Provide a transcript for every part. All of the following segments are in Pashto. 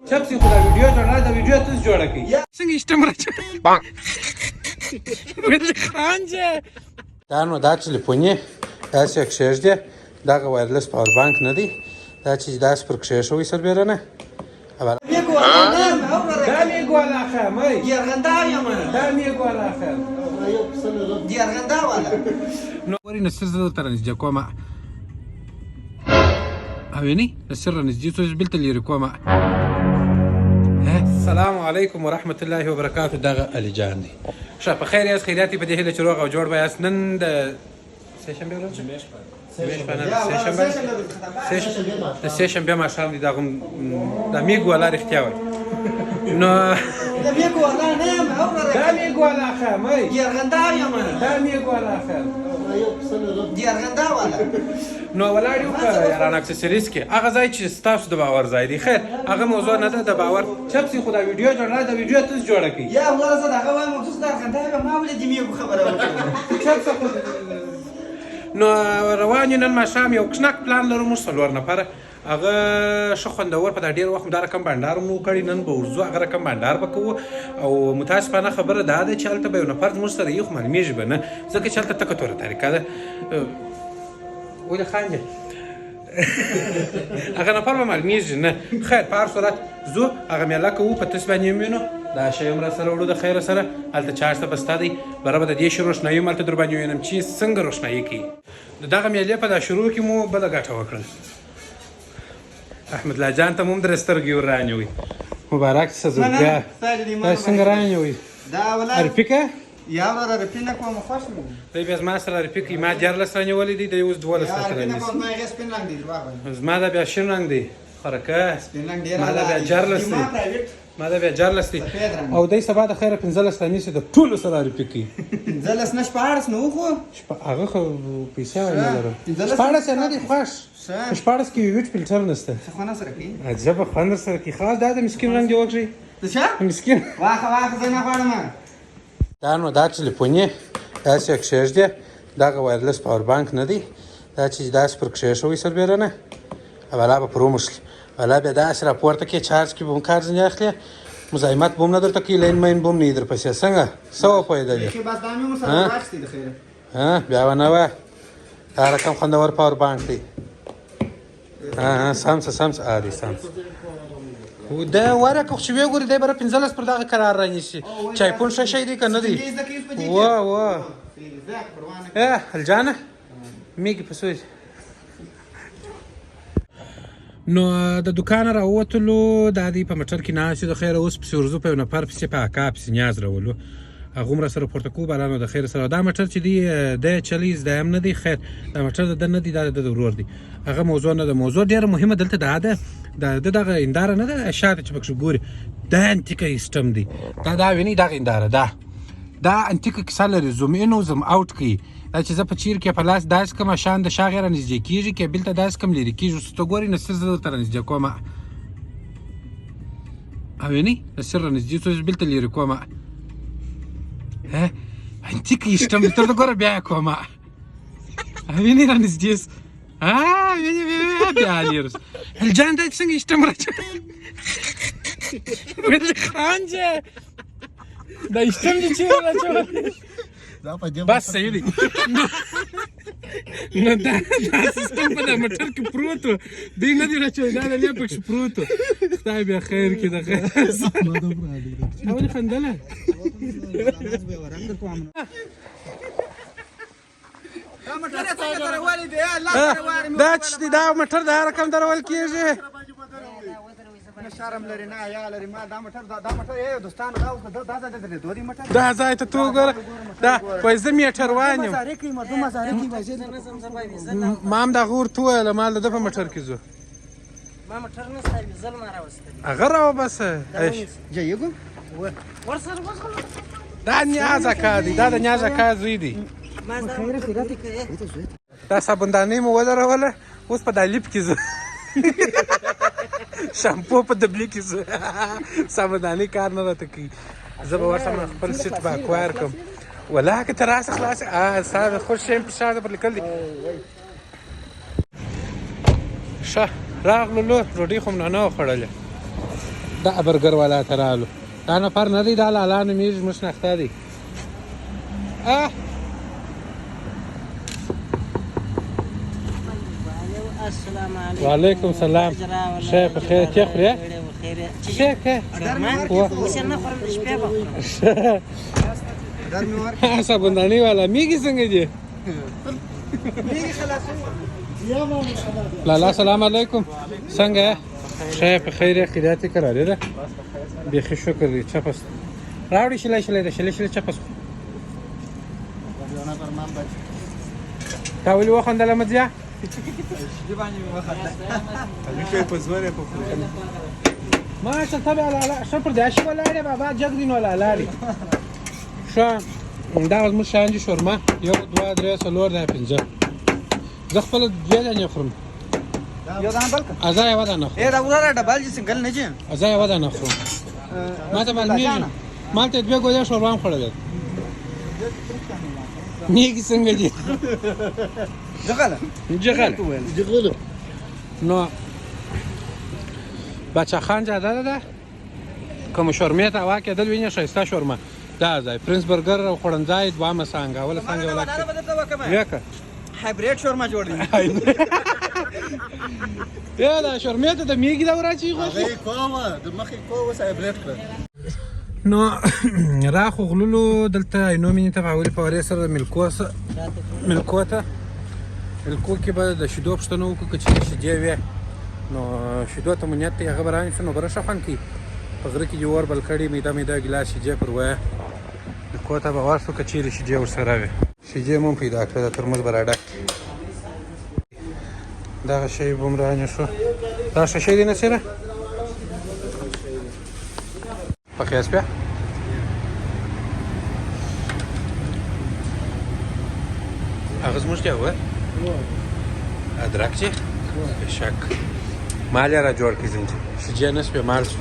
چپ سي خو دا ویډیو جوړه دا ویډیو تاسو جوړه کړئ څنګه اسټم راځي ولې خانجه دا نو دا ټلیفوني داسې کښېږدي دغه وایرلس پاور بانک نه دی دا چې داسې پر کښېښوئ سربیرنه دا میگو الاخر مای یرغنده یم دا میگو الاخر یرغنده والا نو وري نصر زه تر نږدې کومه اویني نصر نږدې څو بلته لري کومه السلام علیکم ورحمة الله وبرکاته دغه علي جان دی ښه په خیر یاست خیریاتي په دې هیله چې روغ او جوړ به یاست نن د سهشنبې ورځ د سهشنبې ماښام دی دا میګو والا رښتیا وایي نو د میګو والا نه یم دا میګو والا ښه مای یرغنده یم دا میګو والا ښه یرغنده والا نو ولاړ یو که یاران اکسسریز کې هغه ځای چې ستاسو د باور ځای دی خیر هغه موضوع نه ده د باور چپ سي خو دا ویډیو جوړه دا ویډیو تاسو جوړه کړئ یا ولا زه دغه وایم مخصوص د یرغنده یم ما ولې د میګو خبره وکړه چپ سي نو روان یو نن ماښام یو کشنک پلان لرو موږ څلور نفره هغه ښه خوندور په دا ډېر وخت دا رقم بانډار مو کړی نن به ورځو هغه رقم بانډار به کوو او متاسفانه خبره دا ده چې هلته به یو نفر زموږ سره یو خو معلومېږي به نه ځکه چې هلته تکه توره طریقه ده ولې خاندې هغه نفر به معلومېږي نه خیر په هر صورت ځو هغه میله کوو په تس باندې ووینو دا شی هم راسره وړو د خیره سره هلته چارج ته به ستا دی بره به د دې شي روښنایي هم هلته در باندې ووینم چې څنګه روښنایي کوي د دغه میلې په دا شروع کې مو بله ګټه وکړل احمد الله جان ته مو هم درې سترګې ور رانیوئ مبارک شه زړګیا دا څنګه رانیوئ دا ولا رفیقه یا وراره رپینه کوم خوښ مې دی بیا زما سره رفیق ما 14 رانیولی دی دی اوس 12 یا سره رپینه رانیسي کوم ما یې سپین رنگ دی جواب زما دا بیا شین رنګ دی خرکه سپین رنگ ډیر ما دا بیا 14 دی ما دا بیا 14 دی سفید رنګ. او دی سبا د خیره 15 رانیسي د ټولو سره رفیقي زلس نش پاړس نو خو هغه خو پیسې نه لرم 15 شپاړس نه دی خوښ شپاړس کې ویټ فلټر نشته خونه سره کی عجبه خوند سره کې خاص دا د مسکین رنګ دی وکړي څه مسکین واخه زه نه غواړم دا نو دا ټلیفوني داسې کښېږدي دغه وایرلس پاور بانک نه دی دا چې داسې پر کښېښوئ سربیرنه والا به پر وموښلي والا بیا داسې راپورته کې چارج کې به هم کار ځینې اخلي مزاحمت به هم نه درته کوي لین مین به هم نه وي درپسې څنګه څه وپوهېدلې بس دا مې ورسره واخیستې د خیره بیا به نه وه دا رقم خوندور پاور بانک دی سمسه دی سمسه دا ورکه خو چې ویې ګورې دی بره 15 پر دغه قرار رانیسي چایپون ښه شی دی که نه دی وا الجانه میږي په سوچ نو د دوکانه راووتلو دا دی په موټر کې ناست د خیره اوس پسې ورځو په یو نفر پسې په اکا پسې نیاز راولو هغه هم راسره پورته کوو بارانو د خیر سره دا موټر چې دی دی چلی زده هم نه دی خیر دا موټر د ده نه دی دا د ده ورور دی هغه موضوع نه ده موضوع ډېره مهمه دلته دا ده د دغه هنداره نه ده شاته چې پکښې ګوري دا انتیکه سیسټم دی دا وینئ دغه هنداره دا انتیکه کیسه لري زوم ان او زوم اوټ کوي دا چې زه په چیر کې په لاس داسې کومه شان د شاغې رانږدې کېږي کیبل ته داسې کوم لرې کېږي اوس ته ګورې نصر زه درته رانږدې کومه اوینئ نصر رانږدې څو بلته لرې کومه انتیکه سیسټم دی ته ګوره بیا یې کومه اوینئ رانږدې بیا لیرس الجان دا څنګه سیسټم راځي ولې خانجه دا سیسټم دې چېرې راچولی بس صحیح دی نو دا سیسټم په دا موټر کې پروت و دی نه دی راچولی دا دلیا پکښې پروت و خدای بیا خیر کړي د خیر ولې خندله دا چې دی دا موټر د هر رقم درول کېږي شرم لري نه یا لري ما دا موټر یې دوستانو دا دوه دی موټر دا ځای ته تو ګوره دا وایي زه میټر وان یم ما هم دغه ورته وویله ما د ده په موټر کې ځو ما موټر نشته زل ما راوستل هغه راوباسه جایګو ورسره وځغلو دا نیاز اکا دی دا د نیاز اکا زوی دی ما خیره پیراتې کوي دا صابندانې مو ودروله اوس په دا لیپ کې ځو شامپو په دبلي کې ځو صابندانې کار نه راته کوي زه به ورسره خپل سیټ به اکوایر کړم ولا که ته راسه خلاص ستا د خوښ شی په شا ده پر لیکل دی ښه راغلو ډوډۍ خو مو نه وخوړله دا برګر والا ته رالو دا نفر نه دی دا لالا نومیږي زموږ شناخته دی السلام علیکم وعلیکم سلام ښه په خیر ته خورې ښه که اوس نه خورم د شپې به خورم صابنداني والا میږي څنګه دي لالا سلام علیکم څنګه ښه په خیر خیرات یې کرارې ده بیخي شکر دی چپس راوړي شلی شلی ده شلی شلی چپس تا ولې وخندله مځیا ماشا طبعا لا شپر دی اشي ولاړې بابا جګ دین ولا لارې ښه دغه زموږ شیان دي شورما 1 2 3 4 دی 5 زه خپله 2 دانې خورم یو دانه بل ازا یوه دانه خورم دا وراره ډبل چې سنگل نه چې ازا یوه دانه خورم ما ته معلومیږي ما ته 2 ګولۍ شورما هم خوړلې نیږي څنګه دي جغله نو بچه خان جاده ده کوم شورمې ته هوا کېدل وینې ښایسته شورما دا ځای پرنس برګر او خوړنځای دوامه څانګه اوله څانګه ولاړه هایبریډ شورما جوړ دی یا دا شورمې ته د میږي دا وراچی هغه کومه د مخې کومه هایبریډ کړ نو راخو غلولو دلته اینو مینې ته باولې فوارې سره ملکو ته ملکو کې به د شیدو پوښتنه وکړو که چېرې شیدې وې نو شیدو ته مو نیت دی هغه به رانیسو نو به ښه خوند کوي په غره کې دې اور بل کړي میده میده ګیلاس شیدې پر وایه ملکو ته به ورسو که چېرې شیدې ورسره وې شیدې مو هم پیدا کړې د ترموز به راډک دغه شی به هم رانیسو دا ښه شی دی نصیره پخیاس بیا هغه زموږ دی وه ادرک چې بېشک مال یې را جوړ کړي زموږ شیدې نه شوې مال شو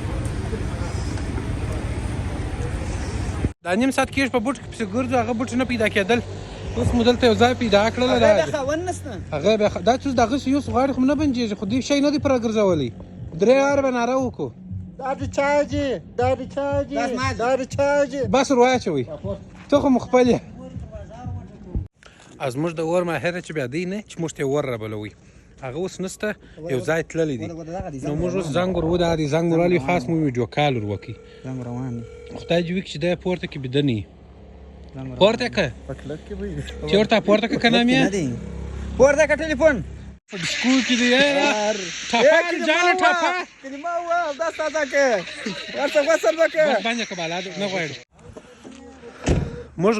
دا نیم ساعت کېږي په بوټ کې پسې ګرځو هغه بوټ نه پیدا کېدل اوس مو دلته یو ځای پیدا کړله هغه بیا دا څه دغسې یوس غاړې خو نه بنجېږي خو دې شی نه دی پره ګرځولی 3 واره به ناره وکړو بس ور واچوئ ته خو مو خپل یې زموږ د اور ماهره چې بیا دی نه چې موږ ته یې اور رابلوي هغه اوس نسته یو ځای تللی دی نو موږ اوس زنګ ور وده دی زنګ وروالی خاص مو ویډیو کال ور وکړي خدای دې وکړي چې دی پورته کې بیده نه وي پورته که چې ورته پورته که که نام یې پورته که ټلیفون په ډسکو کې دی ټپه جانه ټپه کلمه ووایه همداس تازه کې ورته وصل وکړه بس باندې که بالا نه غواړو موږ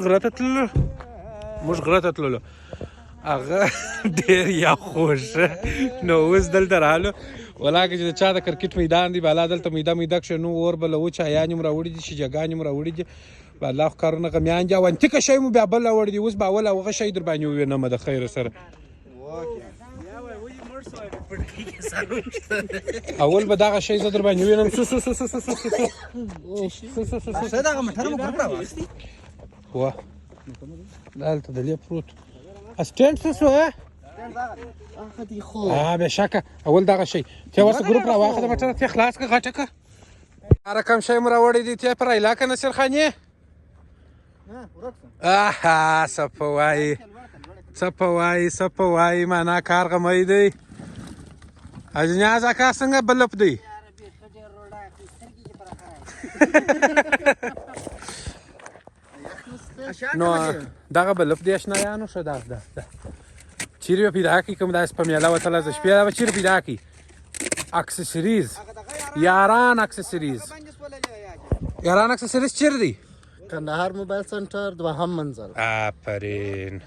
غره ته تللو هغه ډېر یا خوښ نو اوس دلته راغلو ولاکه چې د چا د کرکټ میدان دی بالا دلته میده کښې نو اور به له چایانې م راوړي دي شیجګانې م راوړي دي بالا خو کارونه غمیان دي او انتیکه شی مو بیا بل راوړي دي اوس به اول هغه شی در باندې ووینمه د خیره سره اول به دغه شی زه در باندې ووینم څه دغه موټر مو ګروپ راواخیستې وه دلته دلې پروت اسټنډ څه شو بېشکه اول دغه شی ته ورته ګروپ راواخله موټر ته خلاص کړه غټه کړه هر کم شی مو راوړی دی ته پر علاقه نصیر خانې څه په وایي معنا کار غمی دی اجنیاز اکا څنګه بلپ دی نو دغه بلپ دی اشنایانو ښه ده چیرې به پیدا کړي کوم داسې په میله وتله زه شپې به چیرې پیدا کړي اکسسریز یاران اکسسریز چیرې دی کندهار موبایل سنټر 2 منزل آفرین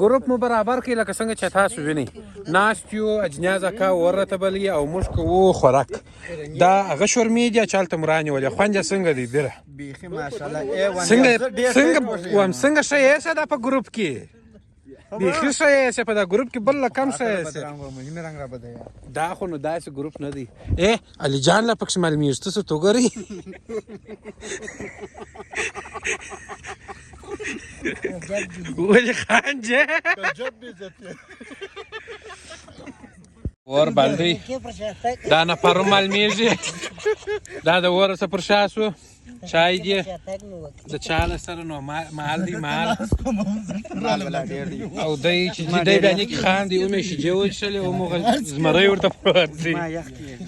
ګروپ مو برابر کړي لکه څنګه چې تاسو وینئ ناست یو اجنیاز اکا ور راته بلي او موږ کوو خوراک دا هغه شورمې دي چې هلته مو رانیولې خوند یې څنګه دی بیره بیخي ماشاءالله څنګه ښه یې ده په ګروپ کې بیخي ښه یې په دا ګروپ کې بل له کم ښه یې دا خو نو داسې ګروپ نه دی علي جان لا پکښې معلومېږي تاسو ته وګورئ ولې خانجه اور بل دی دا نفر معلومیږي دا د اور څه پر شا سو چای دی د چا سره نو مال دی مال او دی چې دی باندې کې خان دی او مې شي جوړ شل او موږ زمری ورته پروت دی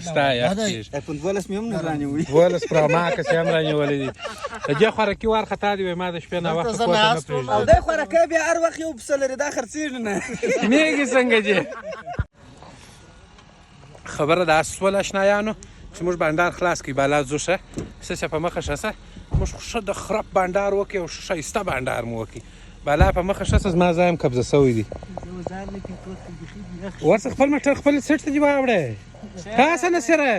ستا یا په 12 مې هم نه رانیوي ولس پر ما که سم رانیولې دي د خو راکی ور خطا دی ما د شپې نه وخت کوته نه پریږدم او دای خو راکې بیا هر وخت یو بسلری دا خرڅیږي نه میږي څنګه دی خبره د اسول آشنایانو چې موږ بندر خلاص کی بالا زوشه سه په مخه شسه موږ خو د خراب بندر وکي او شایسته بندر مو وکي بالا په مخه شسه ما زایم قبضه سوی دي ورڅ خپل مټر خپل سټ دی واوړې تاسو نه سره